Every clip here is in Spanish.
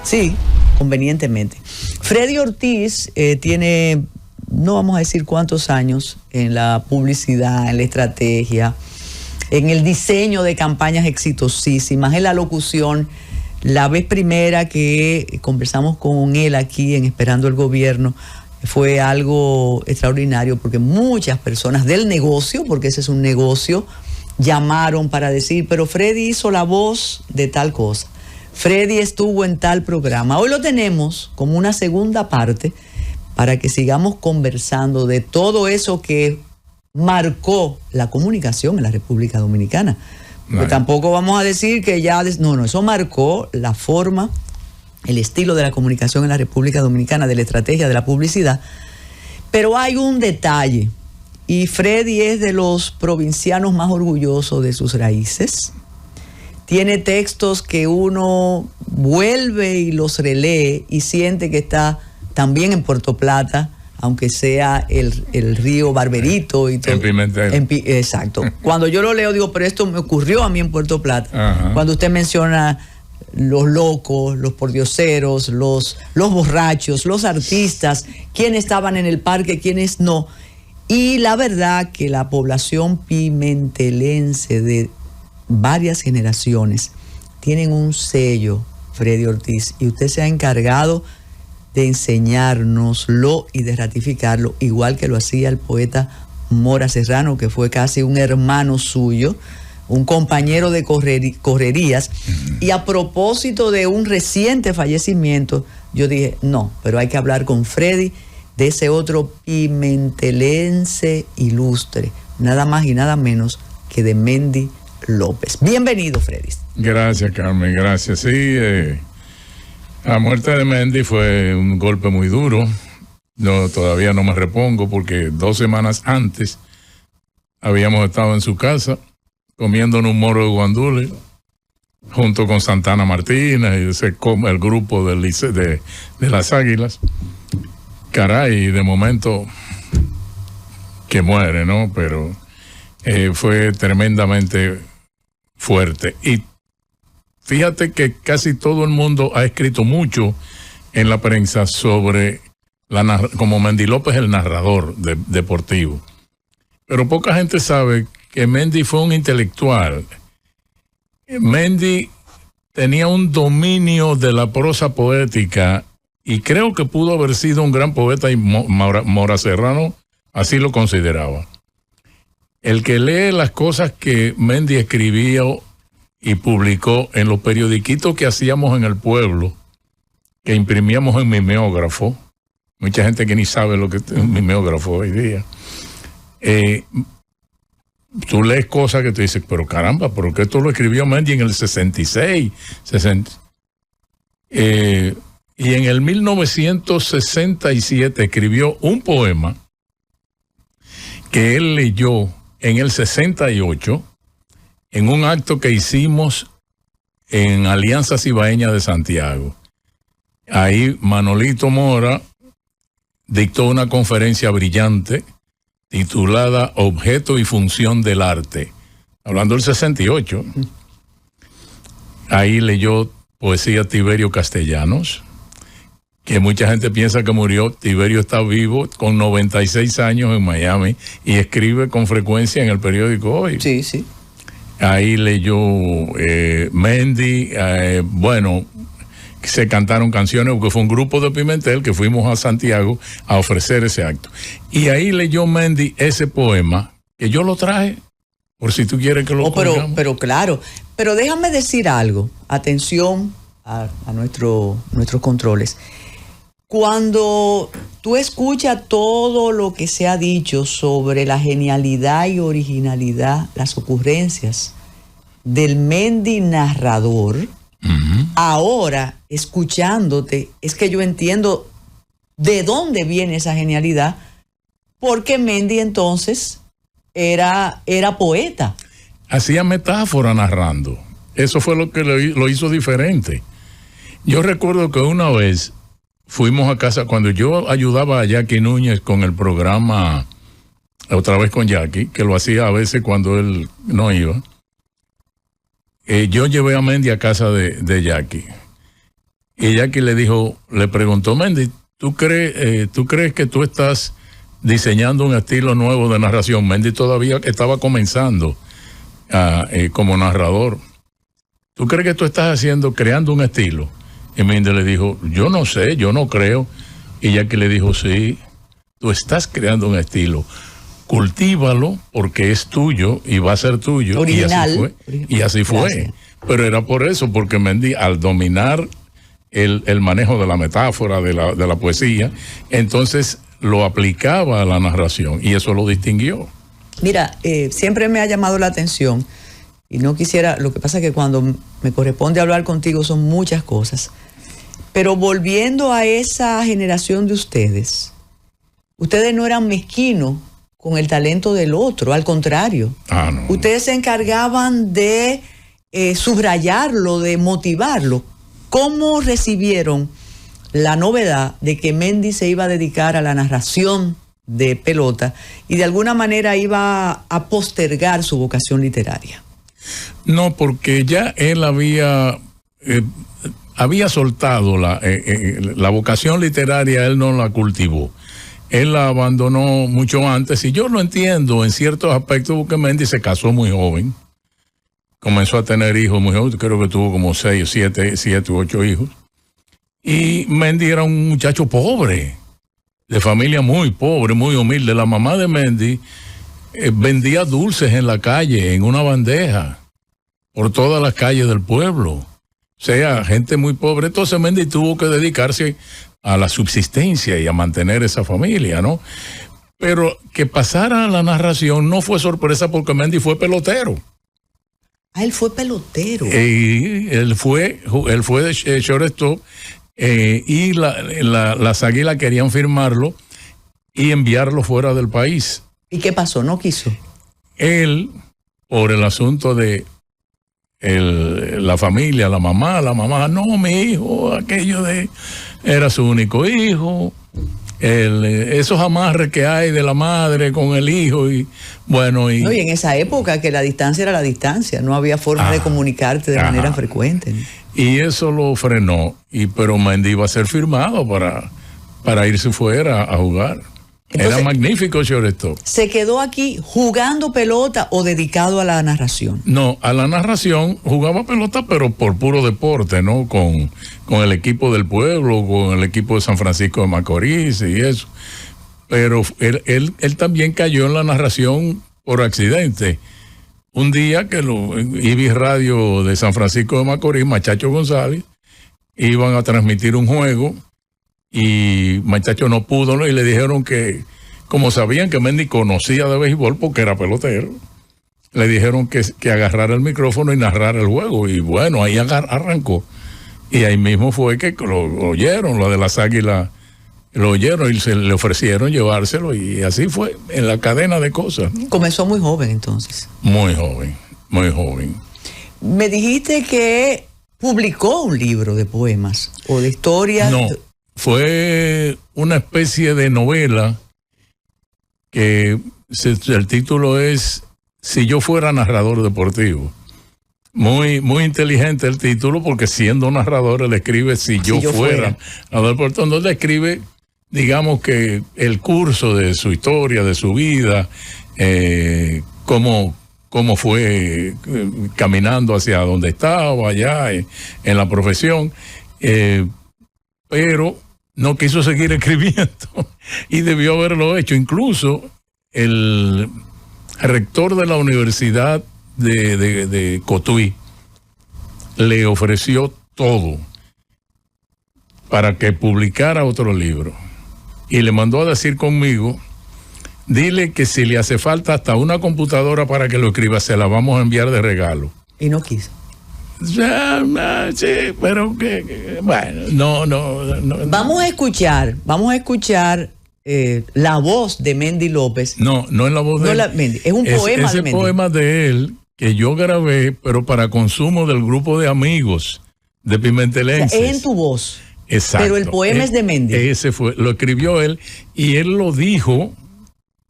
Sí, convenientemente. Freddy Ortiz tiene, no vamos a decir cuántos años, en la publicidad, en la estrategia, en el diseño de campañas exitosísimas, en la locución. La vez primera que conversamos con él aquí en Esperando el Gobierno fue algo extraordinario, porque muchas personas del negocio, porque ese es un negocio, llamaron para decir, pero Freddy hizo la voz de tal cosa, Freddy estuvo en tal programa. Hoy lo tenemos como una segunda parte para que sigamos conversando de todo eso que marcó la comunicación en la República Dominicana. Pues tampoco vamos a decir que ya... No, eso marcó la forma, el estilo de la comunicación en la República Dominicana, de la estrategia de la publicidad. Pero hay un detalle, y Freddy es de los provincianos más orgullosos de sus raíces. Tiene textos que uno vuelve y los relee y siente que está también en Puerto Plata, aunque sea el río Barberito y todo. En Pimentel. Exacto. Cuando yo lo leo digo, pero esto me ocurrió a mí en Puerto Plata. Ajá. Cuando usted menciona los locos, los pordioseros, los borrachos, los artistas, quiénes estaban en el parque, quiénes no. Y la verdad que la población pimentelense de varias generaciones tienen un sello, Freddy Ortiz, y usted se ha encargado de enseñárnoslo y de ratificarlo, igual que lo hacía el poeta Mora Serrano, que fue casi un hermano suyo, un compañero de correrías. Y a propósito de un reciente fallecimiento, yo dije, no, pero hay que hablar con Freddy de ese otro pimentelense ilustre, nada más y nada menos que de Mendy López. Bienvenido, Freddy. Gracias, Carmen, gracias. Sí, la muerte de Mendy fue un golpe muy duro. Todavía no me repongo porque 2 semanas antes habíamos estado en su casa comiendo en un moro de guandules junto con Santana Martínez y el grupo de las Águilas. Caray, de momento que muere, ¿no? Pero fue tremendamente fuerte. Y fíjate que casi todo el mundo ha escrito mucho en la prensa sobre como Mendy López, el narrador deportivo. Pero poca gente sabe que Mendy fue un intelectual. Mendy tenía un dominio de la prosa poética y creo que pudo haber sido un gran poeta, y Mora Serrano así lo consideraba. El que lee las cosas que Mendy escribía y publicó en los periodiquitos que hacíamos en el pueblo, que imprimíamos en mimeógrafo, mucha gente que ni sabe lo que es un mimeógrafo hoy día, tú lees cosas que te dices, pero caramba, ¿por qué esto lo escribió Mendy en el 66? Y en el 1967 escribió un poema que él leyó en el 68 en un acto que hicimos en Alianza Cibaeña de Santiago. Ahí Manolito Mora dictó una conferencia brillante titulada Objeto y Función del Arte, hablando del 68. Ahí leyó poesía Tiberio Castellanos, que mucha gente piensa que murió. Tiberio está vivo con 96 años en Miami y escribe con frecuencia en el periódico Hoy. Sí, sí. Ahí leyó Mendy, bueno, se cantaron canciones porque fue un grupo de Pimentel que fuimos a Santiago a ofrecer ese acto. Y ahí leyó Mendy ese poema, que yo lo traje, por si tú quieres que lo pongamos. Pero claro, pero déjame decir algo, atención a nuestros controles. Cuando tú escuchas todo lo que se ha dicho sobre la genialidad y originalidad, las ocurrencias del Mendy narrador, ahora, escuchándote, es que yo entiendo de dónde viene esa genialidad, porque Mendy entonces era poeta. Hacía metáfora narrando. Eso fue lo que lo hizo diferente. Yo recuerdo que una vez fuimos a casa, cuando yo ayudaba a Jackie Núñez con el programa, otra vez con Jackie, que lo hacía a veces cuando él no iba. Yo llevé a Mendy a casa de Jackie Y Jackie le preguntó, Mendy, ¿tú crees que tú estás diseñando un estilo nuevo de narración? Mendy todavía estaba comenzando como narrador. ¿Tú crees que tú estás creando un estilo? Y Mendy le dijo, yo no sé, yo no creo. Y Jackie le dijo, sí, tú estás creando un estilo. Cultívalo porque es tuyo y va a ser tuyo. Original. Y así fue. Gracias. Pero era por eso, porque Mendy, al dominar el manejo de la metáfora, de la poesía, entonces lo aplicaba a la narración y eso lo distinguió. Mira, siempre me ha llamado la atención y no quisiera, lo que pasa es que cuando me corresponde hablar contigo son muchas cosas, pero volviendo a esa generación de ustedes no eran mezquinos con el talento del otro, al contrario. No. Ustedes se encargaban de subrayarlo, de motivarlo. ¿Cómo recibieron la novedad de que Mendy se iba a dedicar a la narración de pelota y de alguna manera iba a postergar su vocación literaria? No, porque ya él había soltado la vocación literaria, él no la cultivó. Él la abandonó mucho antes, y yo lo entiendo en ciertos aspectos, porque Mendy se casó muy joven, comenzó a tener hijos muy joven, creo que tuvo como 6, 7 u 8 hijos, y Mendy era un muchacho pobre, de familia muy pobre, muy humilde. La mamá de Mendy vendía dulces en la calle, en una bandeja, por todas las calles del pueblo, o sea, gente muy pobre. Entonces Mendy tuvo que dedicarse a la subsistencia y a mantener esa familia, ¿no? Pero que pasara a la narración no fue sorpresa, porque Mendy fue pelotero. Él fue pelotero. Él fue de shortstop, y las Águilas querían firmarlo y enviarlo fuera del país. ¿Y qué pasó? ¿No quiso? Él, por el asunto de la familia, la mamá, no, mi hijo, era su único hijo, esos amarres que hay de la madre con el hijo, y bueno. Y en esa época que la distancia era la distancia, no había forma de comunicarte de manera frecuente, ¿no? Y eso lo frenó, pero Mendy iba a ser firmado para irse fuera a jugar. Entonces, era magnífico shortstop. ¿Se quedó aquí jugando pelota o dedicado a la narración? No, a la narración jugaba pelota, pero por puro deporte, ¿no? Con el equipo del pueblo, con el equipo de San Francisco de Macorís y eso. Pero él también cayó en la narración por accidente. Un día que Ibis Radio de San Francisco de Macorís, Machacho González, iban a transmitir un juego, y Machacho no pudo, ¿no? Y le dijeron que, como sabían que Mendy conocía de béisbol porque era pelotero, le dijeron que agarrara el micrófono y narrara el juego. Y bueno, ahí arrancó. Y ahí mismo fue que lo oyeron, lo de las Águilas, lo oyeron y le ofrecieron llevárselo, y así fue en la cadena de cosas. Comenzó muy joven entonces. Muy joven, muy joven. Me dijiste que publicó un libro de poemas o de historias. No, fue una especie de novela que el título es Si yo fuera narrador deportivo. Muy, muy inteligente el título, porque siendo narrador él escribe si yo fuera narrador deportivo. Entonces escribe, digamos, que el curso de su historia, de su vida, cómo fue caminando hacia donde estaba allá en la profesión, pero no quiso seguir escribiendo y debió haberlo hecho. Incluso el rector de la Universidad de Cotuí le ofreció todo para que publicara otro libro, y le mandó a decir conmigo: dile que si le hace falta hasta una computadora para que lo escriba, se la vamos a enviar de regalo. Y no quiso. Sí, pero que bueno, no. Vamos a escuchar la voz de Mendy López. No es la voz de él. Mendy, es un poema de Mendy. Ese poema de él que yo grabé, pero para consumo del grupo de amigos de Pimentelenses. O sea, es en tu voz. Exacto. Pero el poema es de Mendy. Ese lo escribió él, y él lo dijo.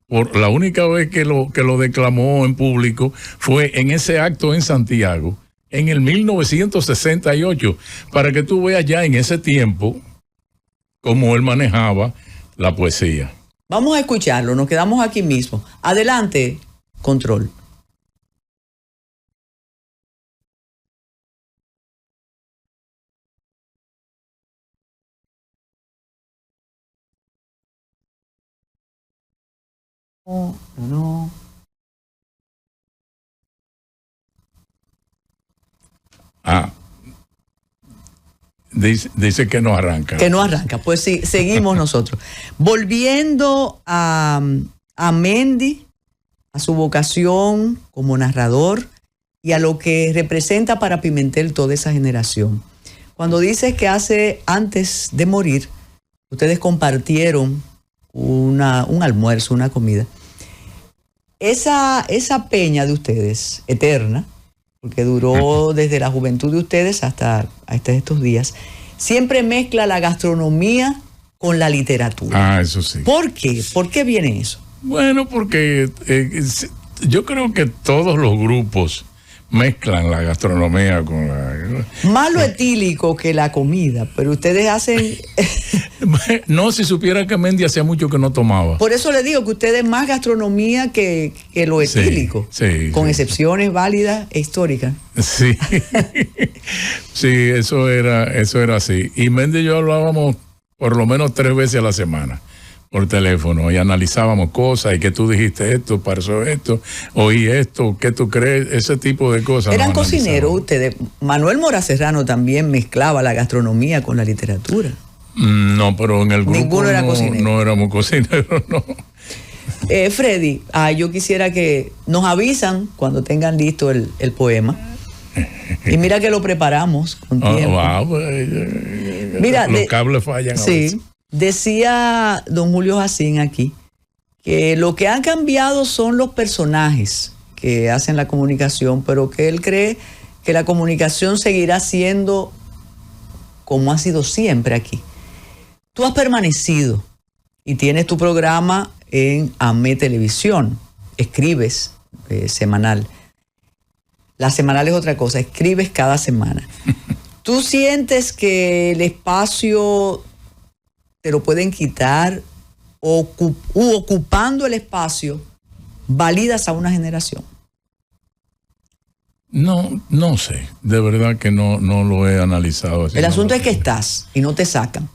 Por la única vez que lo declamó en público fue en ese acto en Santiago, en el 1968, para que tú veas ya en ese tiempo cómo él manejaba la poesía. Vamos a escucharlo, nos quedamos aquí mismo. Adelante, control. No. Dice que no arranca. Que no arranca. Pues sí, seguimos nosotros. Volviendo a Mendy, a su vocación como narrador y a lo que representa para Pimentel toda esa generación. Cuando dices que antes de morir, ustedes compartieron un almuerzo, una comida. Esa peña de ustedes, eterna, porque duró desde la juventud de ustedes hasta estos días, siempre mezcla la gastronomía con la literatura. Eso sí. ¿Por qué? ¿Por qué viene eso? Bueno, porque yo creo que todos los grupos mezclan la gastronomía con la... Más lo etílico que la comida, pero ustedes hacen... No, si supiera que Mendy hacía mucho que no tomaba. Por eso le digo que ustedes más gastronomía que lo etílico, con excepciones válidas e históricas. Sí, sí, eso era así. Y Mendy y yo hablábamos por lo menos 3 veces a la semana por teléfono y analizábamos cosas y que tú dijiste esto, pasó esto, oí esto, ¿qué tú crees? Ese tipo de cosas. Eran cocineros ustedes. Manuel Mora Serrano también mezclaba la gastronomía con la literatura. No, pero en el grupo ninguno era cocinero. No éramos cocineros, no. Freddy, yo quisiera que nos avisan cuando tengan listo el poema. Y mira que lo preparamos con tiempo. Mira, los cables fallan. Sí. Decía don Julio Jacín aquí que lo que han cambiado son los personajes que hacen la comunicación, pero que él cree que la comunicación seguirá siendo como ha sido siempre aquí. Tú has permanecido y tienes tu programa en AME Televisión, escribes semanal. La semanal es otra cosa, escribes cada semana. ¿Tú sientes que el espacio te lo pueden quitar o ocupando el espacio validas a una generación? No sé, de verdad que no lo he analizado así. El asunto es que estás y no te sacan.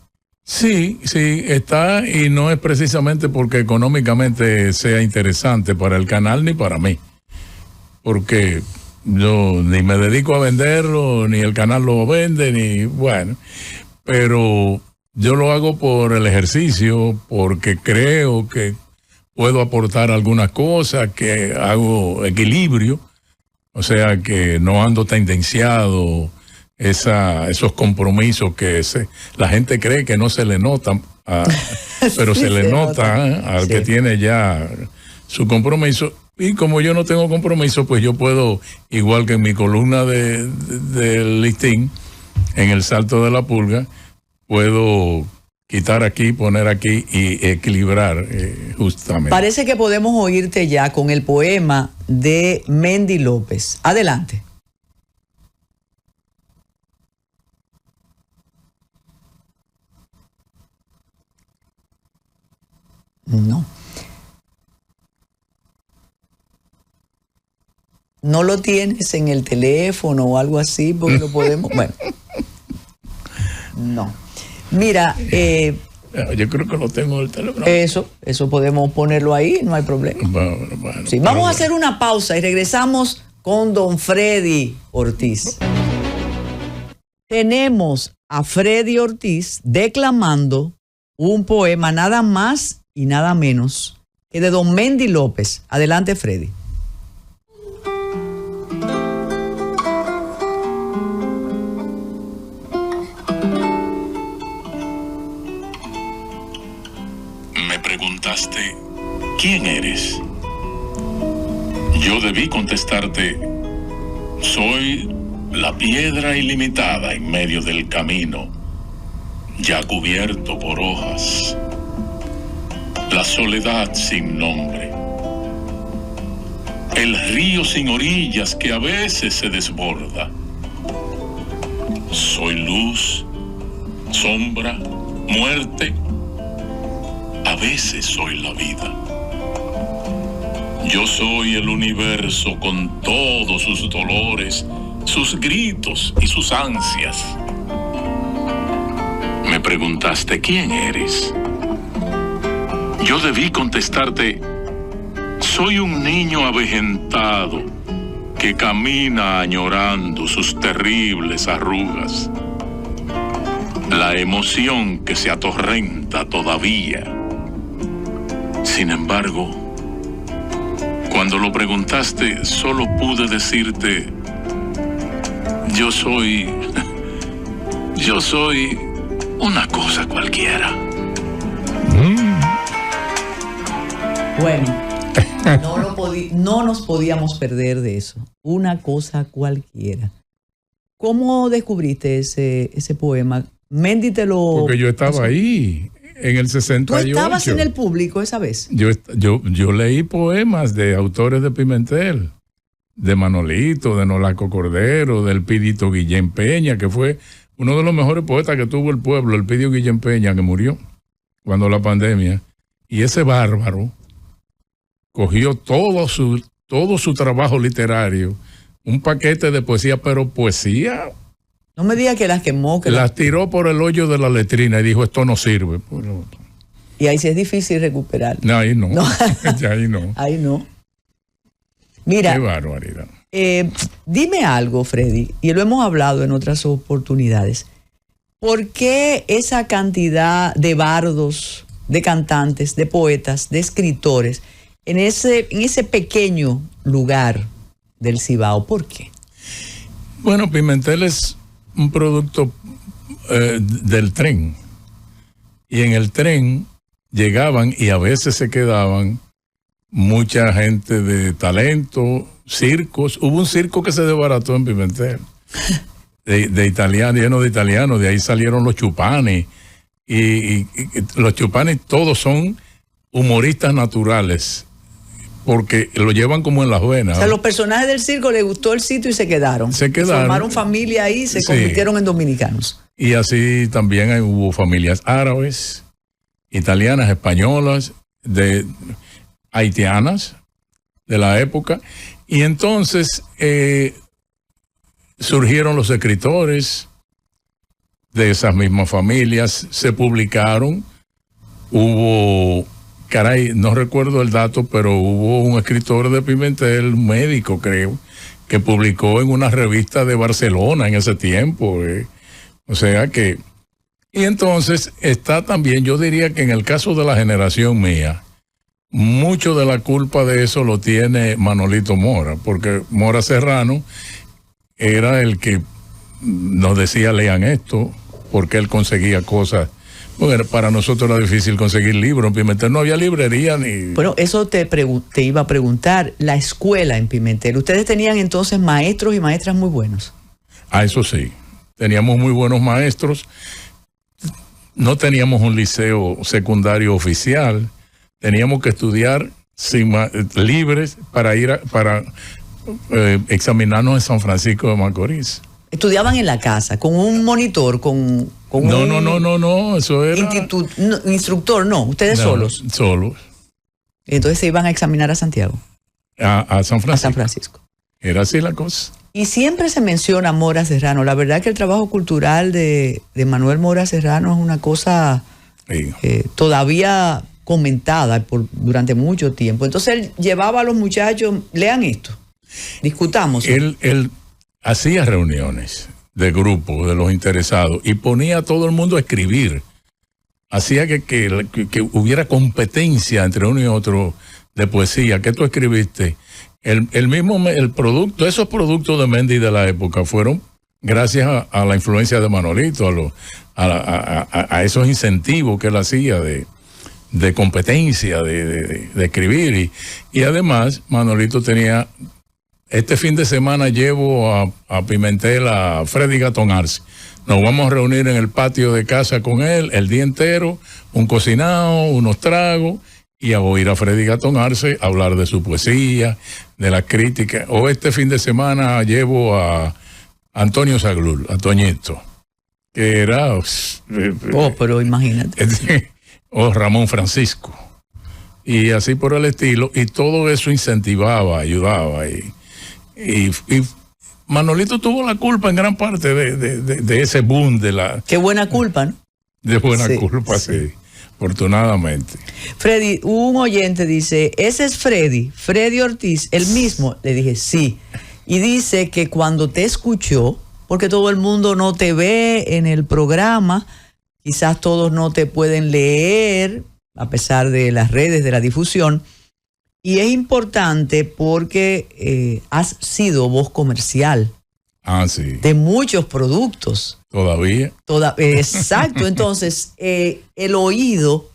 Sí, está, y no es precisamente porque económicamente sea interesante para el canal ni para mí, porque yo ni me dedico a venderlo, ni el canal lo vende, ni bueno, pero yo lo hago por el ejercicio, porque creo que puedo aportar algunas cosas, que hago equilibrio, o sea que no ando tendenciado esos compromisos que la gente cree que no se le notan, pero sí, se le nota al que tiene ya su compromiso. Y como yo no tengo compromiso, pues yo puedo, igual que en mi columna del listín, en el Salto de la Pulga, puedo quitar aquí, poner aquí y equilibrar justamente. Parece que podemos oírte ya con el poema de Mendy López. Adelante. No lo tienes en el teléfono o algo así, porque lo podemos... Bueno, no. Mira, yo creo que lo tengo en el teléfono. Eso podemos ponerlo ahí, no hay problema. Bueno, sí, vamos a hacer una pausa y regresamos con don Freddy Ortiz. Tenemos a Freddy Ortiz declamando un poema nada más y nada menos que de don Mendy López. Adelante, Freddy. Me preguntaste, ¿quién eres? Yo debí contestarte, soy la piedra ilimitada en medio del camino, ya cubierto por hojas, la soledad sin nombre, el río sin orillas que a veces se desborda, soy luz, sombra, muerte. A veces soy la vida. Yo soy el universo con todos sus dolores, sus gritos y sus ansias. Me preguntaste quién eres. Yo debí contestarte, soy un niño avejentado que camina añorando sus terribles arrugas. La emoción que se atorrenta todavía. Sin embargo, cuando lo preguntaste, solo pude decirte, yo soy una cosa cualquiera. Bueno, no nos podíamos perder de eso. Una cosa cualquiera. ¿Cómo descubriste ese poema? Mendy te lo... Porque yo estaba ahí, en el 68. ¿Tú estabas en el público esa vez? Yo leí poemas de autores de Pimentel, de Manolito, de Nolasco Cordero, del Pidito Guillén Peña, que fue uno de los mejores poetas que tuvo el pueblo, el Pidito Guillén Peña, que murió cuando la pandemia. Y ese bárbaro cogió todo su trabajo literario, un paquete de poesía, pero poesía... No me digas que las quemó. Las tiró por el hoyo de la letrina y dijo, esto no sirve. Y ahí sí es difícil recuperar. No, ahí no. Ahí no. Ahí no. Mira. Qué barbaridad. Dime algo, Freddy, y lo hemos hablado en otras oportunidades. ¿Por qué esa cantidad de bardos, de cantantes, de poetas, de escritores en ese pequeño lugar del Cibao? ¿Por qué? Bueno, Pimentel es un producto del tren. Y en el tren llegaban y a veces se quedaban mucha gente de talento, circos. Hubo un circo que se desbarató en Pimentel, de italianos, lleno de italianos. De ahí salieron los Chupanes. Y los Chupanes todos son humoristas naturales, porque lo llevan como en las venas. O sea, los personajes del circo les gustó el sitio y se quedaron. Formaron familia ahí y se convirtieron en dominicanos. Y así también hubo familias árabes, italianas, españolas, haitianas de la época. Y entonces surgieron los escritores de esas mismas familias, se publicaron, hubo... Caray, no recuerdo el dato, pero hubo un escritor de Pimentel, un médico creo, que publicó en una revista de Barcelona en ese tiempo. O sea que... Y entonces está también, yo diría que en el caso de la generación mía, mucho de la culpa de eso lo tiene Manolito Mora, porque Mora Serrano era el que nos decía lean esto, porque él conseguía cosas. Bueno, para nosotros era difícil conseguir libros. En Pimentel no había librería ni... Bueno, eso te iba a preguntar. La escuela en Pimentel, ¿ustedes tenían entonces maestros y maestras muy buenos? Ah, eso sí. Teníamos muy buenos maestros. No teníamos un liceo secundario oficial. Teníamos que estudiar libres para examinarnos en San Francisco de Macorís. ¿Estudiaban en la casa, con un monitor, con No, eso era... instructor, no, ustedes solos. Solos. Entonces se iban a examinar a Santiago. A San Francisco. A San Francisco. Era así la cosa. Y siempre se menciona Mora Serrano. La verdad que el trabajo cultural de Manuel Mora Serrano es una cosa todavía comentada durante mucho tiempo. Entonces él llevaba a los muchachos, lean esto, discutamos. Él hacía reuniones de grupos de los interesados y ponía a todo el mundo a escribir. Hacía que hubiera competencia entre uno y otro de poesía. ¿Qué tú escribiste? El producto, esos productos de Mendy de la época fueron gracias a la influencia de Manolito, a esos incentivos que él hacía de competencia, de escribir. Y además Manolito tenía... Este fin de semana llevo a Pimentel a Freddy Gatón Arce. Nos vamos a reunir en el patio de casa con él el día entero, un cocinado, unos tragos, y a oír a Freddy Gatón Arce hablar de su poesía, de la crítica. O este fin de semana llevo a Antonio Zaglul, Antoñito, que era... pero imagínate. O Ramón Francisco. Y así por el estilo, y todo eso incentivaba, ayudaba. Y Manolito tuvo la culpa en gran parte de ese boom de la... Qué buena culpa, ¿no? De buena culpa, sí. Afortunadamente. Freddy, un oyente dice, ¿ese es Freddy Ortiz, el mismo? Le dije, sí. Y dice que cuando te escuchó, porque todo el mundo no te ve en el programa, quizás todos no te pueden leer, a pesar de las redes de la difusión, y es importante porque has sido voz comercial. Sí. De muchos productos. Todavía. Exacto. Entonces, el oído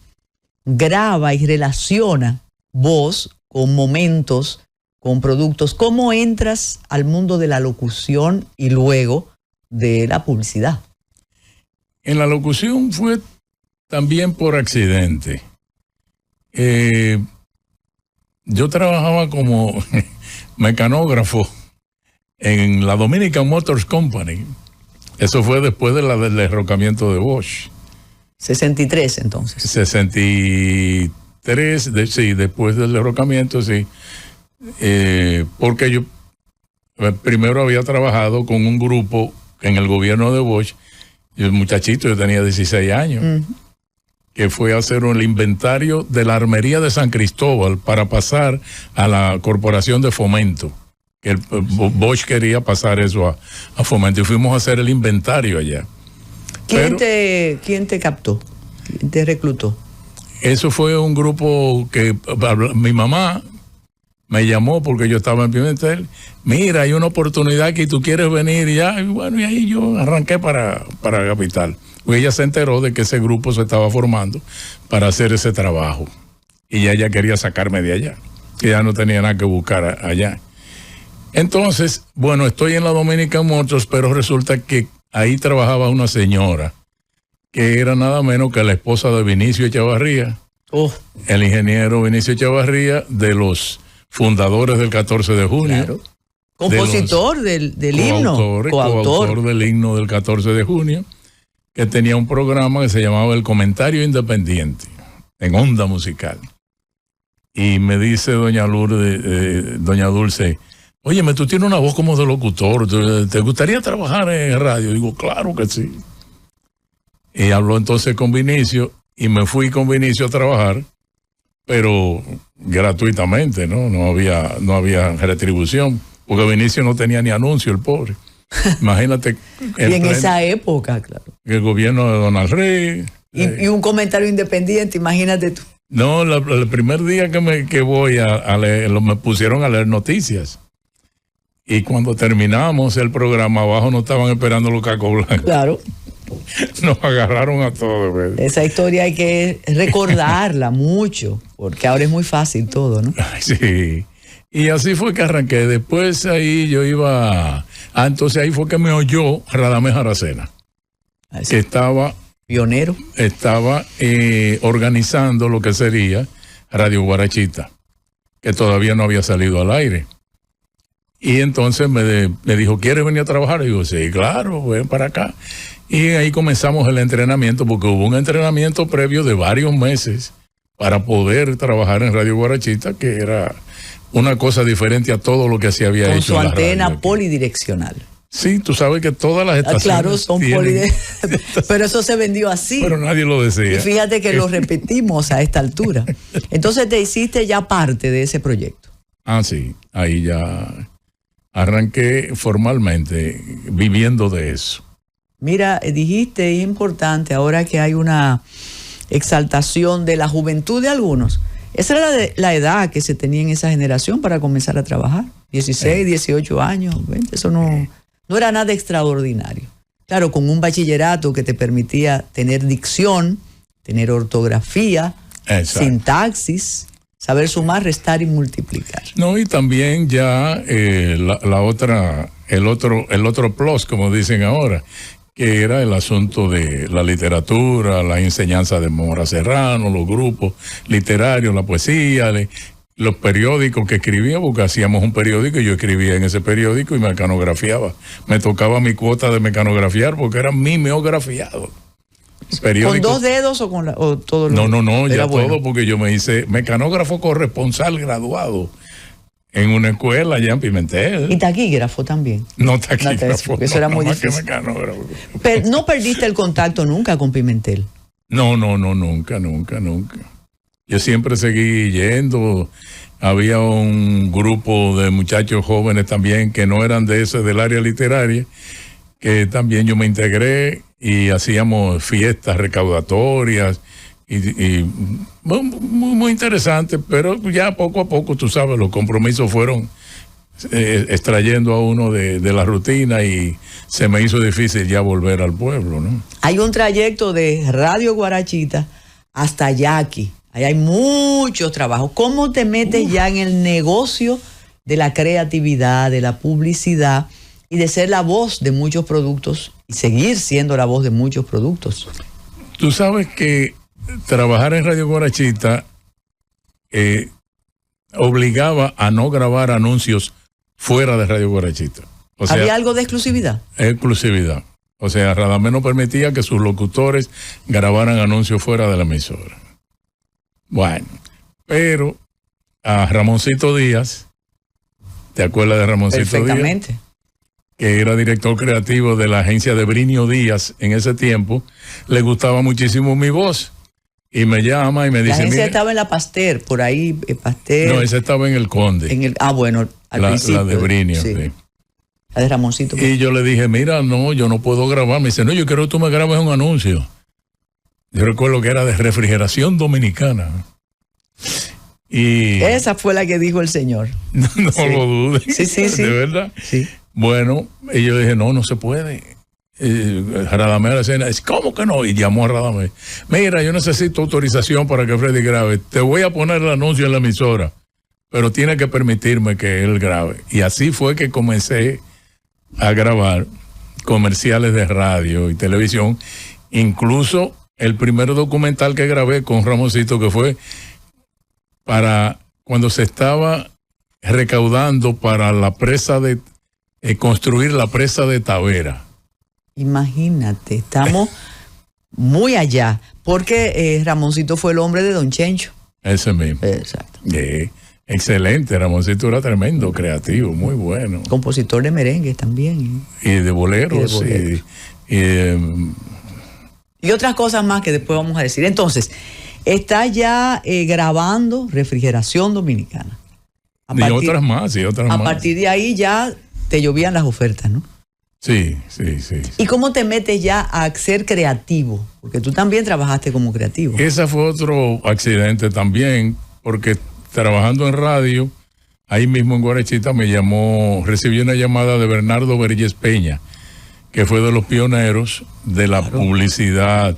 graba y relaciona voz con momentos, con productos. ¿Cómo entras al mundo de la locución y luego de la publicidad? En la locución fue también por accidente. Yo trabajaba como mecanógrafo en la Dominican Motors Company. Eso fue después del derrocamiento de Bosch. 63 entonces. 63, sí, después del derrocamiento, sí. Porque yo primero había trabajado con un grupo en el gobierno de Bosch, y el muchachito, yo tenía 16 años, que fue a hacer el inventario de la armería de San Cristóbal para pasar a la Corporación de Fomento. El Bosch quería pasar eso a Fomento y fuimos a hacer el inventario allá. ¿Quién te captó? ¿Quién te reclutó? Eso fue un grupo que mi mamá me llamó porque yo estaba en Pimentel. Mira, hay una oportunidad que tú quieres venir ya. Y bueno, y ahí yo arranqué para Capital. Pues ella se enteró de que ese grupo se estaba formando para hacer ese trabajo. Y ella quería sacarme de allá, que ya no tenía nada que buscar allá. Entonces, bueno, estoy en la Dominican Motors, pero resulta que ahí trabajaba una señora que era nada menos que la esposa de Vinicio Echavarría, el ingeniero Vinicio Echavarría, de los fundadores del 14 de junio. Claro. Compositor del himno. Coautor del himno del 14 de junio, que tenía un programa que se llamaba El Comentario Independiente, en Onda Musical. Y me dice doña Dulce, óyeme, tú tienes una voz como de locutor, ¿te gustaría trabajar en radio? Digo, claro que sí. Y habló entonces con Vinicio y me fui con Vinicio a trabajar, pero gratuitamente, ¿no? No había retribución, porque Vinicio no tenía ni anuncio, el pobre. Imagínate. Y en esa época, claro. El gobierno de Donald Rey. Y un comentario independiente, imagínate tú. No, el primer día que voy a leer, me pusieron a leer noticias. Y cuando terminamos el programa, abajo nos estaban esperando los cacos blancos. Claro. Nos agarraron a todos, ¿verdad? Esa historia hay que recordarla mucho, porque ahora es muy fácil todo, ¿no? Sí. Y así fue que arranqué. Después ahí yo iba... entonces ahí fue que me oyó Radamés Aracena, que estaba... Pionero. Estaba organizando lo que sería Radio Guarachita, que todavía no había salido al aire. Y entonces me dijo, ¿quieres venir a trabajar? Y digo, sí, claro, ven para acá. Y ahí comenzamos el entrenamiento, porque hubo un entrenamiento previo de varios meses para poder trabajar en Radio Guarachita, que era una cosa diferente a todo lo que se había hecho. Con su antena polidireccional. Sí, tú sabes que todas las estaciones claro, son pero eso se vendió así. Pero nadie lo decía. Y fíjate que lo repetimos a esta altura. Entonces te hiciste ya parte de ese proyecto. Sí, ahí ya arranqué formalmente viviendo de eso. Mira, dijiste, es importante ahora que hay una exaltación de la juventud de algunos. Esa era la edad que se tenía en esa generación para comenzar a trabajar. 16, 18 años, 20, eso no era nada extraordinario. Claro, con un bachillerato que te permitía tener dicción, tener ortografía, sintaxis, saber sumar, restar y multiplicar. No, y también ya el otro plus, como dicen ahora, que era el asunto de la literatura, la enseñanza de Mora Serrano, los grupos literarios, la poesía, los periódicos que escribía, porque hacíamos un periódico y yo escribía en ese periódico y mecanografiaba. Me tocaba mi cuota de mecanografiar porque era mimeografiado. ¿Con 2 dedos o con o todo lo? No, ya bueno. todo, porque yo me hice mecanógrafo corresponsal graduado en una escuela allá en Pimentel. Y taquígrafo también. No taquígrafo. Eso era muy difícil. Mecanógrafo. Pero no perdiste el contacto nunca con Pimentel. No, nunca. Yo siempre seguí yendo. Había un grupo de muchachos jóvenes también que no eran de ese, del área literaria, que también yo me integré y hacíamos fiestas recaudatorias y muy interesante, pero ya poco a poco, tú sabes, los compromisos fueron extrayendo a uno de la rutina y se me hizo difícil ya volver al pueblo, ¿no? Hay un trayecto de Radio Guarachita hasta Yaqui. Ahí hay muchos trabajos. ¿Cómo te metes ya en el negocio de la creatividad, de la publicidad y de ser la voz de muchos productos y seguir siendo la voz de muchos productos? Tú sabes que trabajar en Radio Guarachita obligaba a no grabar anuncios fuera de Radio Guarachita. O sea, ¿había algo de exclusividad? Exclusividad. O sea, Radamés no permitía que sus locutores grabaran anuncios fuera de la emisora. Bueno, pero a Ramoncito Díaz, ¿te acuerdas de Ramoncito Díaz? Perfectamente. Que era director creativo de la agencia de Brinio Díaz en ese tiempo, le gustaba muchísimo mi voz. Y me llama y me dice... La agencia estaba en la Pasteur, por ahí, Pasteur. No, esa estaba en el Conde. Bueno, al principio. La de Brinio, sí. La de Ramoncito. Y yo le dije, mira, no, yo no puedo grabar. Me dice, no, yo quiero que tú me grabes un anuncio. Yo recuerdo que era de refrigeración dominicana. Y esa fue la que dijo el señor. No lo dudes. Sí. De verdad. Sí. Bueno, y yo dije, no se puede. Radamés a la escena, ¿cómo que no? Y llamó a Radamés. Mira, yo necesito autorización para que Freddy grabe. Te voy a poner el anuncio en la emisora, pero tiene que permitirme que él grabe. Y así fue que comencé a grabar comerciales de radio y televisión. Incluso el primer documental que grabé con Ramoncito, que fue para cuando se estaba recaudando para la presa de construir la presa de Tavera. Imagínate, estamos muy allá, porque Ramoncito fue el hombre de Don Chencho. Ese mismo. Exacto. Excelente, Ramoncito era tremendo, creativo, muy bueno. Compositor de merengues también. Y de boleros. Y otras cosas más que después vamos a decir. Entonces, está ya grabando Refrigeración Dominicana. Y otras más. A partir de ahí ya te llovían las ofertas, ¿no? Sí. ¿Y cómo te metes ya a ser creativo? Porque tú también trabajaste como creativo. Ese fue otro accidente también, porque trabajando en radio, ahí mismo en Guarachita recibí una llamada de Bernardo Vergés Peña, que fue de los pioneros de la publicidad,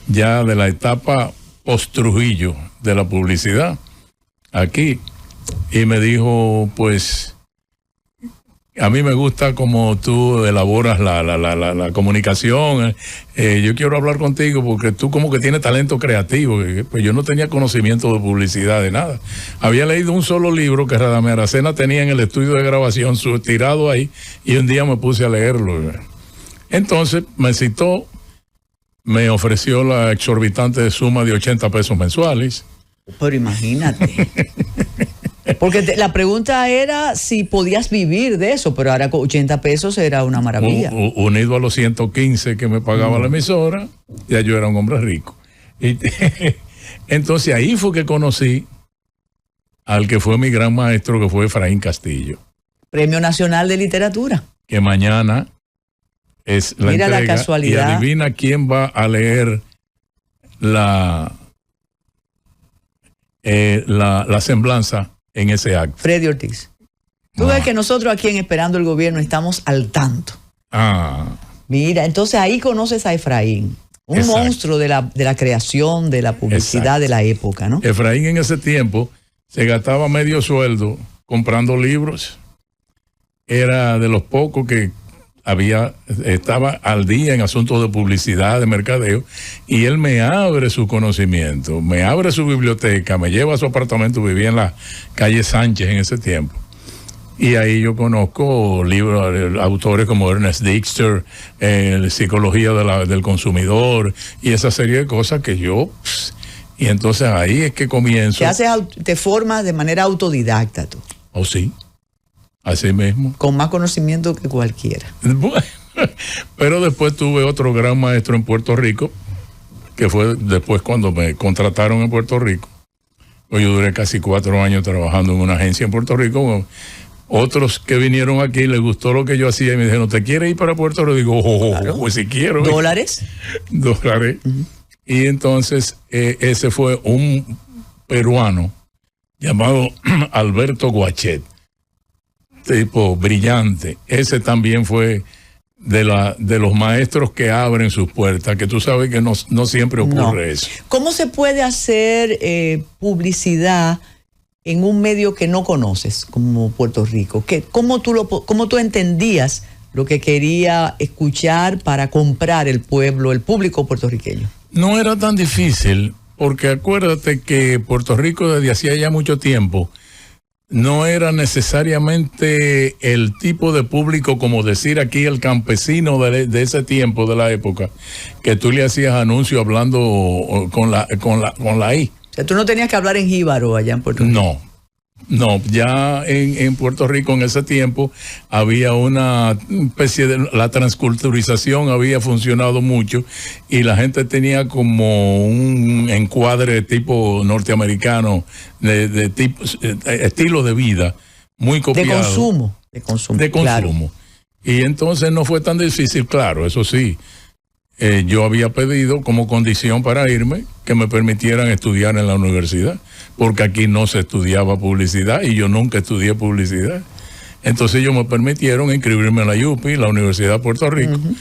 ya de la etapa post-Trujillo de la publicidad, aquí. Y me dijo, pues... A mí me gusta cómo tú elaboras la comunicación. Yo quiero hablar contigo porque tú como que tienes talento creativo. Pues yo no tenía conocimiento de publicidad, de nada. Había leído un solo libro que Radamés Aracena tenía en el estudio de grabación, tirado ahí, y un día me puse a leerlo. Entonces me citó, me ofreció la exorbitante suma de 80 pesos mensuales. Pero imagínate. Porque la pregunta era si podías vivir de eso, pero ahora con 80 pesos era una maravilla. Unido a los 115 que me pagaba la emisora, ya yo era un hombre rico. Y entonces ahí fue que conocí al que fue mi gran maestro, que fue Efraín Castillo. Premio Nacional de Literatura. Que mañana es la Mira entrega. La casualidad. Y adivina quién va a leer la semblanza en ese acto. Freddy Ortiz. Tú ves que nosotros aquí en Esperando el Gobierno estamos al tanto. Mira, entonces ahí conoces a Efraín, un monstruo de la creación, de la publicidad de la época, ¿no? Efraín en ese tiempo se gastaba medio sueldo comprando libros. Era de los pocos que estaba al día en asuntos de publicidad, de mercadeo, y él me abre su conocimiento, me abre su biblioteca, me lleva a su apartamento, vivía en la calle Sánchez en ese tiempo. Y ahí yo conozco libros, autores como Ernest Dixter, Psicología del Consumidor, y esa serie de cosas que yo... Y entonces ahí es que comienzo... Te formas de manera autodidacta tú. Oh, sí. Así mismo. Con más conocimiento que cualquiera. Bueno, pero después tuve otro gran maestro en Puerto Rico, que fue después cuando me contrataron en Puerto Rico. Pues yo duré casi 4 años trabajando en una agencia en Puerto Rico. Otros que vinieron aquí les gustó lo que yo hacía y me dijeron, ¿te quieres ir para Puerto Rico? Digo, claro. Pues si quiero. ¿Dólares? Dólares. Uh-huh. Y entonces ese fue un peruano llamado Alberto Guachet, tipo brillante. Ese también fue de los maestros que abren sus puertas, que tú sabes que no siempre ocurre eso. ¿Cómo se puede hacer publicidad en un medio que no conoces, como Puerto Rico? ¿Cómo tú entendías lo que quería escuchar para comprar el público puertorriqueño? No era tan difícil, porque acuérdate que Puerto Rico desde hacía ya mucho tiempo no era necesariamente el tipo de público, como decir aquí el campesino de ese tiempo, de la época, que tú le hacías anuncios hablando con la I. O sea, tú no tenías que hablar en jíbaro allá en Puerto Rico. No, ya en Puerto Rico en ese tiempo había una especie de... La transculturización había funcionado mucho y la gente tenía como un encuadre tipo norteamericano, de tipo, estilo de vida muy copiado. De consumo. Claro. Y entonces no fue tan difícil, claro, eso sí. Yo había pedido como condición para irme que me permitieran estudiar en la universidad, porque aquí no se estudiaba publicidad y yo nunca estudié publicidad. Entonces ellos me permitieron inscribirme en la UPI, la Universidad de Puerto Rico, uh-huh.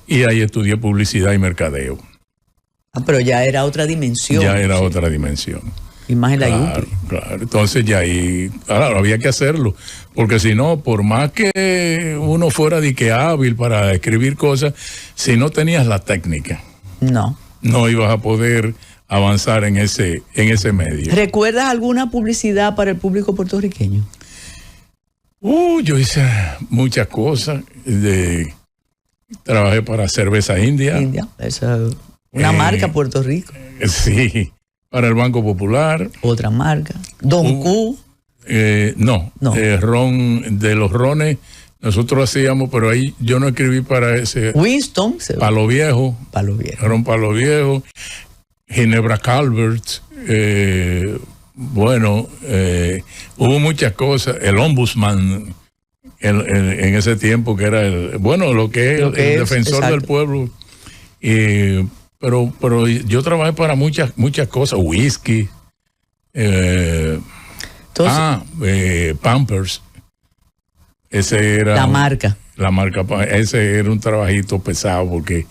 Y ahí estudié publicidad y mercadeo. Pero ya era otra dimensión. Ya era otra dimensión. Y más en la UPI. Claro, entonces ya ahí, claro, había que hacerlo, porque si no, por más que uno fuera de que hábil para escribir cosas, si no tenías la técnica, no ibas a poder avanzar en ese medio. ¿Recuerdas alguna publicidad para el público puertorriqueño? Yo hice muchas cosas. Trabajé para Cerveza India. Esa es una marca Puerto Rico. Sí. Para el Banco Popular. Otra marca. Don Q. No. Ron, de los rones, nosotros hacíamos, pero ahí yo no escribí para ese. Winston. Palo Viejo. Ron Palo Viejo. Ginebra Calvert. Hubo muchas cosas. El Ombudsman en ese tiempo, que era lo que es el defensor del pueblo. Pero yo trabajé para muchas cosas, whisky, Pampers, ese era la marca, ese era un trabajito pesado porque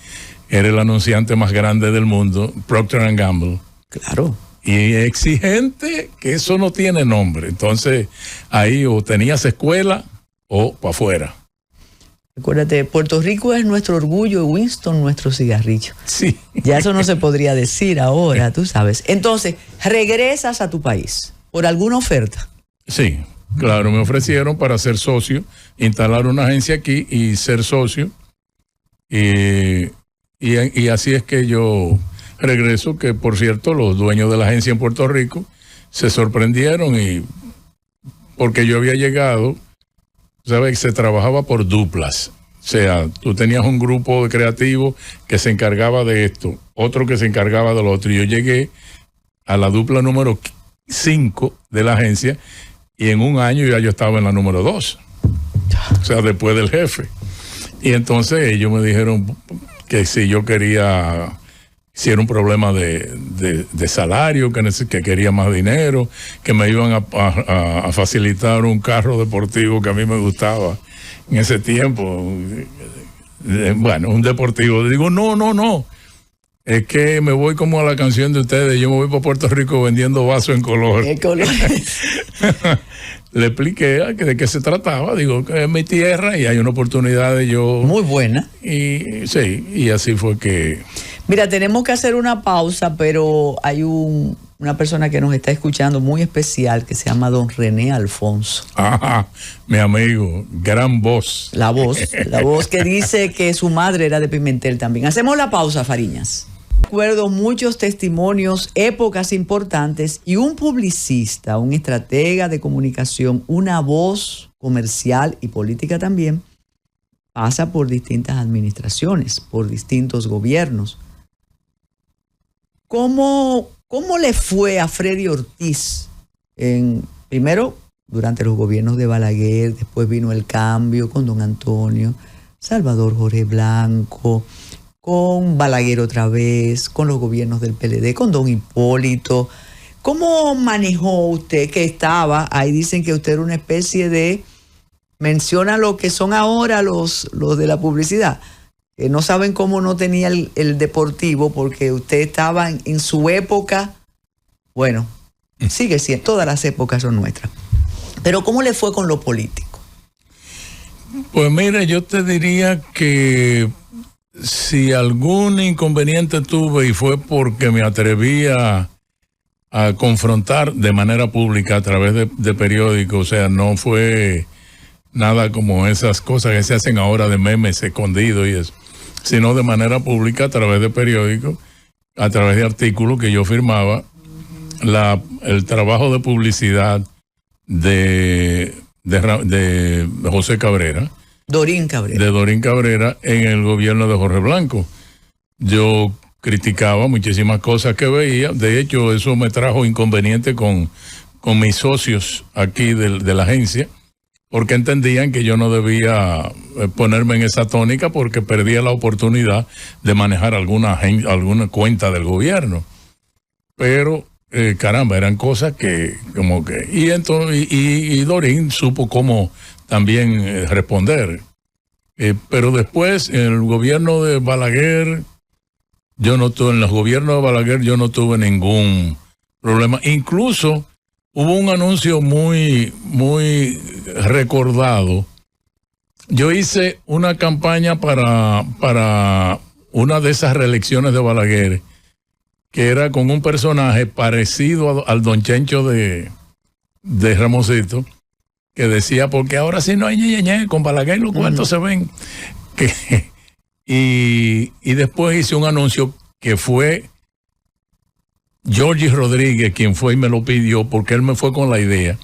era el anunciante más grande del mundo, Procter & Gamble. Claro. Y exigente, que eso no tiene nombre. Entonces ahí o tenías escuela o para afuera. Acuérdate, Puerto Rico es nuestro orgullo y Winston nuestro cigarrillo. Sí. Ya eso no se podría decir ahora, tú sabes. Entonces, regresas a tu país por alguna oferta. Sí, claro, me ofrecieron para ser socio, instalar una agencia aquí y ser socio. Y así es que yo regreso, que por cierto, los dueños de la agencia en Puerto Rico se sorprendieron porque yo había llegado. ¿Sabes? Se trabajaba por duplas. O sea, tú tenías un grupo de creativos que se encargaba de esto, otro que se encargaba de lo otro. Y yo llegué a la dupla número 5 de la agencia y en un año ya yo estaba en la número 2. O sea, después del jefe. Y entonces ellos me dijeron que si yo quería... Si era un problema de salario, que quería más dinero, que me iban a facilitar un carro deportivo que a mí me gustaba en ese tiempo. Un deportivo. Digo, no. Es que me voy como a la canción de ustedes. Yo me voy para Puerto Rico vendiendo vasos en color. ¿Qué color? le expliqué de qué se trataba. Digo que es mi tierra y hay una oportunidad de yo. Muy buena. Y sí, y así fue que. Mira, tenemos que hacer una pausa, pero hay una persona que nos está escuchando muy especial que se llama don René Alfonso. Ajá, mi amigo, gran voz. La voz que dice que su madre era de Pimentel también. Hacemos la pausa, Fariñas. Recuerdo muchos testimonios, épocas importantes y un publicista, un estratega de comunicación, una voz comercial y política también, pasa por distintas administraciones, por distintos gobiernos. ¿Cómo le fue a Freddy Ortiz? Primero, durante los gobiernos de Balaguer, después vino el cambio con don Antonio, Salvador Jorge Blanco, con Balaguer otra vez, con los gobiernos del PLD, con don Hipólito. ¿Cómo manejó usted que estaba? Ahí dicen que usted era una especie de, menciona lo que son ahora los de la publicidad, que no saben cómo no tenía el deportivo, porque usted estaba en su época, bueno, sigue siendo, todas las épocas son nuestras. Pero ¿cómo le fue con lo político? Pues mira, yo te diría que si algún inconveniente tuve y fue porque me atreví a confrontar de manera pública a través de periódicos, o sea, no fue nada como esas cosas que se hacen ahora de memes escondidos y eso, sino de manera pública a través de periódicos, a través de artículos que yo firmaba, el trabajo de publicidad de José Cabrera. Dorín Cabrera. De Dorín Cabrera en el gobierno de Jorge Blanco. Yo criticaba muchísimas cosas que veía. De hecho, eso me trajo inconveniente con mis socios aquí de la agencia, porque entendían que yo no debía ponerme en esa tónica porque perdía la oportunidad de manejar alguna cuenta del gobierno. Pero, caramba, eran cosas que como que... Y entonces y Dorín supo cómo también responder. Pero después, en el gobierno de Balaguer, en los gobiernos de Balaguer yo no tuve ningún problema. Incluso hubo un anuncio muy, muy recordado. Yo hice una campaña para una de esas reelecciones de Balaguer, que era con un personaje parecido al Don Chencho de Ramosito, que decía, porque ahora sí no hay ñe, con Balaguer los cuartos se ven. Y después hice un anuncio que fue Georgie Rodríguez quien fue y me lo pidió, porque él me fue con la idea,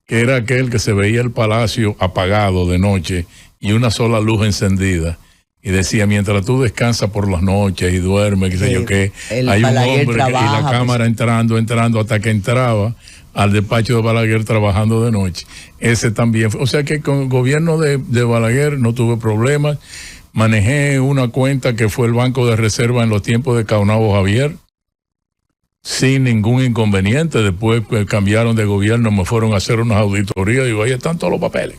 que era aquel que se veía el palacio apagado de noche y una sola luz encendida. Y decía, mientras tú descansas por las noches y duermes, qué sé yo qué, hay un hombre y la cámara entrando hasta que entraba al despacho de Balaguer trabajando de noche. Ese también fue. O sea que con el gobierno de Balaguer no tuve problemas. Manejé una cuenta que fue el Banco de Reserva en los tiempos de Caonabo Javier, sin ningún inconveniente. Después cambiaron de gobierno, me fueron a hacer unas auditorías y digo, ahí están todos los papeles.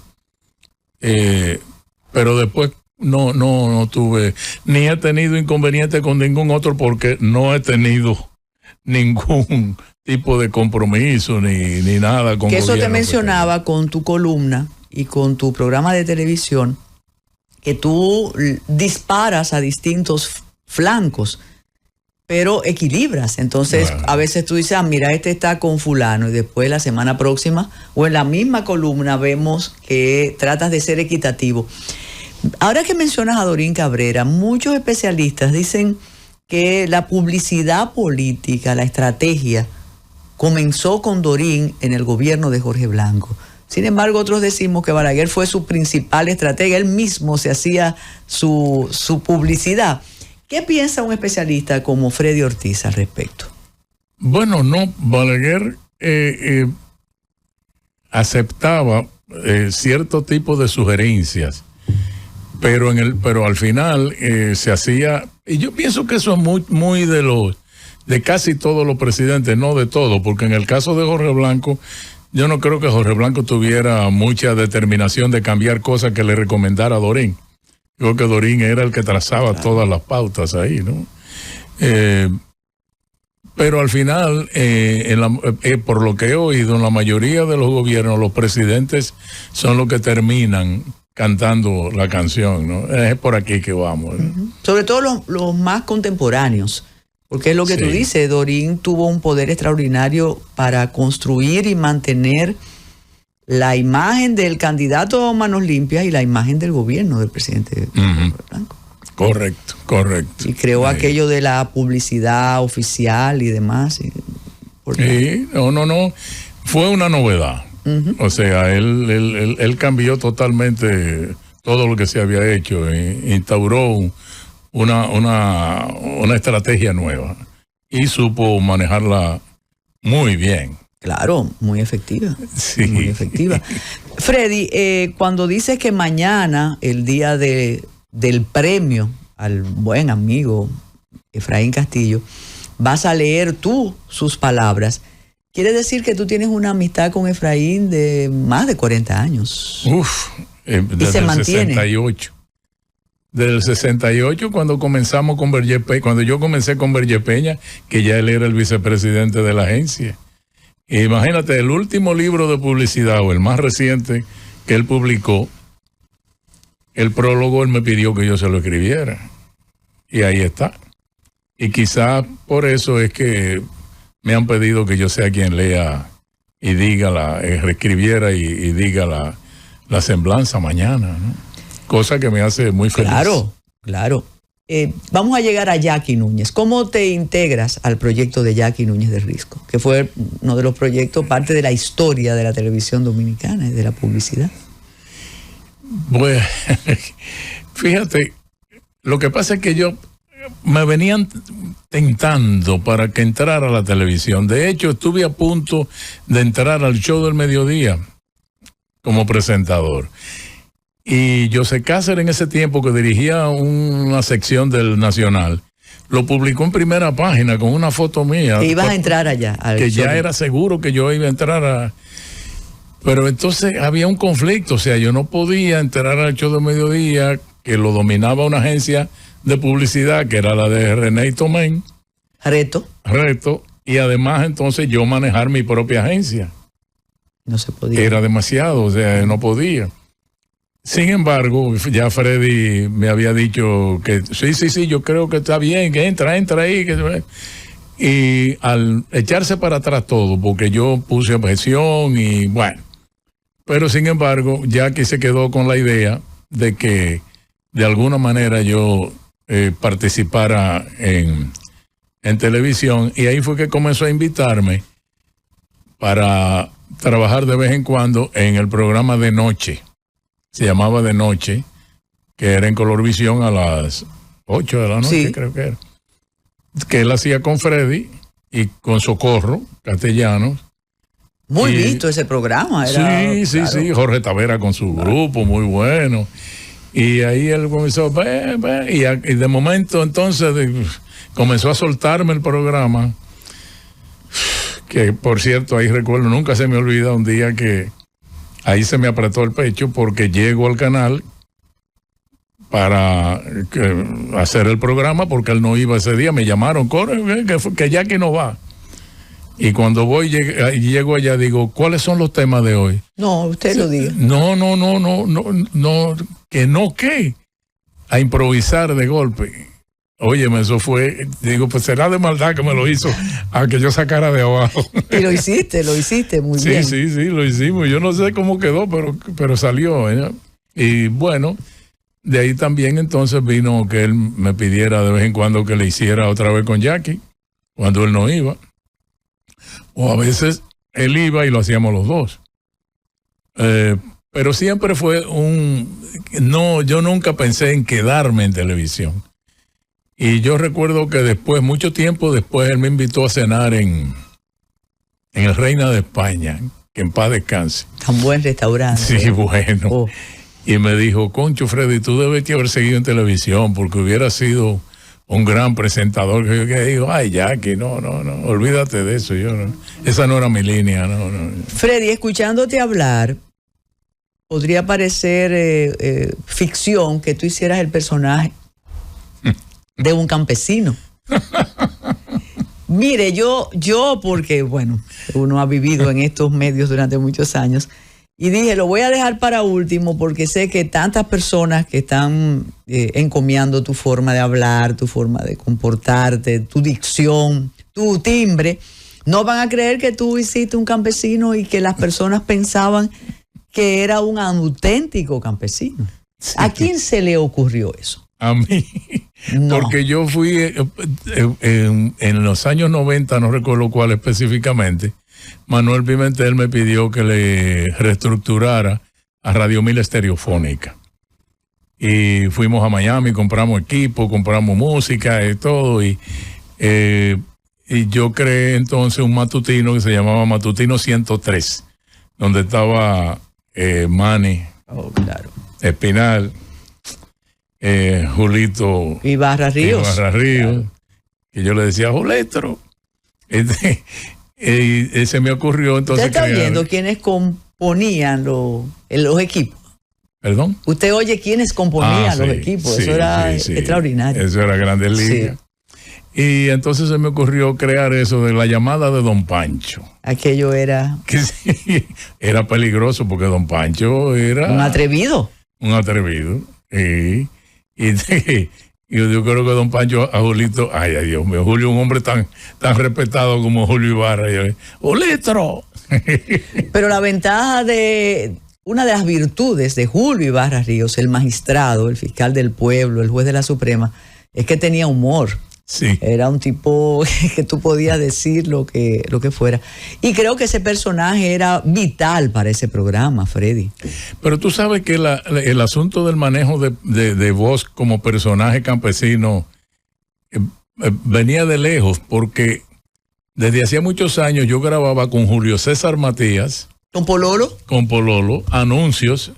Pero después no tuve, ni he tenido inconveniente con ningún otro, porque no he tenido ningún tipo de compromiso ni nada con que eso te gobierno mencionaba con tu columna y con tu programa de televisión, que tú disparas a distintos flancos, pero equilibras. Entonces, a veces tú dices, mira, este está con fulano, y después la semana próxima o en la misma columna vemos que tratas de ser equitativo. Ahora que mencionas a Dorín Cabrera, muchos especialistas dicen que la publicidad política, la estrategia, comenzó con Dorín en el gobierno de Jorge Blanco. Sin embargo, otros decimos que Balaguer fue su principal estratega, él mismo se hacía su publicidad. ¿Qué piensa un especialista como Freddy Ortiz al respecto? Bueno, no, Balaguer aceptaba cierto tipo de sugerencias, pero al final se hacía, y yo pienso que eso es muy de casi todos los presidentes, no de todos, porque en el caso de Jorge Blanco, yo no creo que Jorge Blanco tuviera mucha determinación de cambiar cosas que le recomendara a Dorín. Creo que Dorín era el que trazaba todas las pautas ahí, ¿no? Pero al final, por lo que he oído, en la mayoría de los gobiernos, los presidentes son los que terminan cantando la canción, ¿no? Es por aquí que vamos, ¿no? Sobre todo los más contemporáneos, porque es lo que tú dices, Dorín tuvo un poder extraordinario para construir y mantener la imagen del candidato a manos limpias y la imagen del gobierno del presidente Blanco. Correcto. Y creó aquello de la publicidad oficial y demás. Sí, no. Fue una novedad. O sea, él cambió totalmente todo lo que se había hecho. Instauró una estrategia nueva. Y supo manejarla muy bien. Claro, muy efectiva. Sí. Muy efectiva. Freddy, cuando dices que mañana, el día del premio al buen amigo Efraín Castillo, vas a leer tú sus palabras, quiere decir que tú tienes una amistad con Efraín de más de 40 años. Desde el 68. Desde el 68, cuando comenzamos con Berger Peña, cuando yo comencé con Berger Peña, que ya él era el vicepresidente de la agencia. Imagínate, el último libro de publicidad, o el más reciente que él publicó, el prólogo, él me pidió que yo se lo escribiera. Y ahí está. Y quizás por eso es que me han pedido que yo sea quien lea y diga reescribiera y diga la semblanza mañana, ¿no? Cosa que me hace muy feliz. Claro. Vamos a llegar a Jackie Núñez. ¿Cómo te integras al proyecto de Jackie Núñez de Risco? Que fue uno de los proyectos, parte de la historia de la televisión dominicana y de la publicidad. Bueno, fíjate, lo que pasa es que me venían tentando para que entrara a la televisión. De hecho, estuve a punto de entrar al show del mediodía como presentador. Y José Cáceres, en ese tiempo, que dirigía una sección del Nacional, lo publicó en primera página con una foto mía. Que ibas a entrar allá. Que ya era seguro que yo iba a entrar Pero entonces había un conflicto, o sea, yo no podía entrar al show de mediodía, que lo dominaba una agencia de publicidad, que era la de René Tomén. Reto. Y además entonces yo manejar mi propia agencia. No se podía. Era demasiado, o sea, no podía. Sin embargo, ya Freddy me había dicho que sí, yo creo que está bien, que entra ahí. Y al echarse para atrás todo, porque yo puse objeción y bueno. Pero sin embargo, Jackie se quedó con la idea de que de alguna manera yo participara en televisión, y ahí fue que comenzó a invitarme para trabajar de vez en cuando en el programa de noche. Se llamaba De Noche, que era en Colorvisión a las 8 de la noche, creo que era. Que él hacía con Freddy y con Socorro Castellanos. Muy visto ese programa. Sí, Jorge Tavera con su grupo, muy bueno. Y ahí él comenzó, y de momento entonces comenzó a soltarme el programa, que por cierto, ahí recuerdo, nunca se me olvida un día que ahí se me apretó el pecho porque llego al canal para hacer el programa, porque él no iba ese día. Me llamaron, corre, que Jackie no va. Y cuando llego allá, digo, ¿cuáles son los temas de hoy? No, usted lo diga. No, ¿qué? A improvisar de golpe. Óyeme, eso fue, digo, pues será de maldad que me lo hizo a que yo sacara de abajo. Y lo hiciste muy bien. Sí, lo hicimos. Yo no sé cómo quedó, pero salió, ¿eh? Y bueno, de ahí también entonces vino que él me pidiera de vez en cuando que le hiciera otra vez con Jackie, cuando él no iba. O a veces él iba y lo hacíamos los dos. Pero siempre fue yo nunca pensé en quedarme en televisión. Y yo recuerdo que después, mucho tiempo después, él me invitó a cenar en el Reina de España, que en paz descanse. Tan buen restaurante. Sí, bueno. Y me dijo, concho, Freddy, tú debes haber seguido en televisión, porque hubiera sido un gran presentador. Que digo, ay, Jackie, no, olvídate de eso. Esa no era mi línea, no. Freddy, escuchándote hablar, podría parecer ficción que tú hicieras el personaje de un campesino. Mire, yo porque, bueno, uno ha vivido en estos medios durante muchos años y dije, lo voy a dejar para último porque sé que tantas personas que están encomiando tu forma de hablar, tu forma de comportarte, tu dicción, tu timbre, no van a creer que tú hiciste un campesino y que las personas pensaban que era un auténtico campesino. Sí. ¿A quién se le ocurrió eso? A mí, no. Porque yo fui en los años 90, no recuerdo cuál específicamente, Manuel Pimentel me pidió que le reestructurara a Radio 1000 Estereofónica. Y fuimos a Miami, compramos equipo, compramos música y todo. Y yo creé entonces un matutino que se llamaba Matutino 103, donde estaba Manny, claro, Espinal, Julito Ibarra Ríos, claro. Que yo le decía Juletro. Se me ocurrió entonces. ¿Usted está viendo quiénes componían los equipos? ¿Perdón? Usted oye quiénes componían los equipos. Sí, eso era extraordinario. Eso era Grandes Ligas. Sí. Y entonces se me ocurrió crear eso de la llamada de Don Pancho. Aquello era... Que sí, era peligroso porque Don Pancho era... Un atrevido. Un atrevido. Y yo creo que Don Pancho a Julito... Ay, Dios mío, Julio, un hombre tan respetado como Julio Ibarra. ¡Julitro! Pero la ventaja de... Una de las virtudes de Julio Ibarra Ríos, el magistrado, el fiscal del pueblo, el juez de la Suprema, es que tenía humor. Sí. Era un tipo que tú podías decir lo que fuera. Y creo que ese personaje era vital para ese programa, Freddy. Pero tú sabes que el asunto del manejo de voz como personaje campesino venía de lejos, porque desde hacía muchos años yo grababa con Julio César Matías. ¿Con Pololo? Con Pololo, anuncios,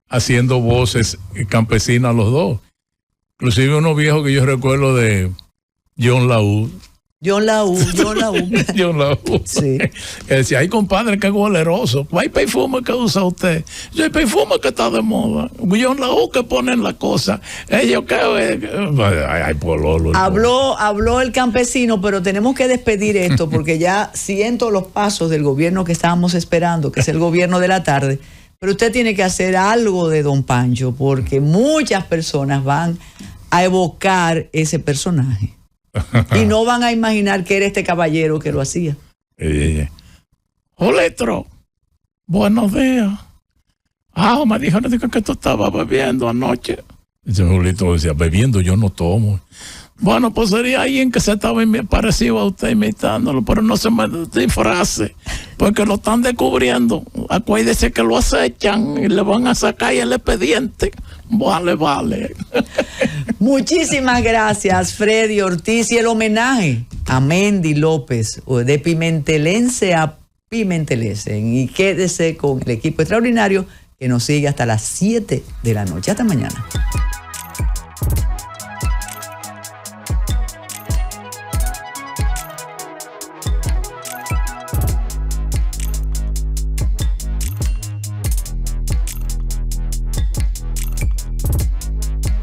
haciendo voces campesinas los dos. Inclusive unos viejos que yo recuerdo de John Laúd. John Laúd. Sí. Que decía, ay compadre, qué goleroso. ¿Hay perfume que usa usted? Yo, hay perfume que está de moda. John Laúd que ponen la cosa. Ellos que... Ay, Pololo. Habló el campesino, pero tenemos que despedir esto porque ya siento los pasos del gobierno que estábamos esperando, que es el gobierno de la tarde. Pero usted tiene que hacer algo de Don Pancho porque muchas personas van a evocar ese personaje. Y no van a imaginar que era este caballero que lo hacía. Juletro, buenos días. Me dijeron que tú estabas bebiendo anoche. Dice Julito, decía, bebiendo yo no tomo. Bueno, pues sería alguien que se estaba parecido a usted imitándolo, pero no se me disfrace, porque lo están descubriendo. Acuérdese que lo acechan y le van a sacar el expediente. Vale. Muchísimas gracias, Freddy Ortiz. Y el homenaje a Mendy López, de Pimentelense a Pimentelense. Y quédese con el equipo extraordinario que nos sigue hasta las 7 de la noche. Hasta mañana.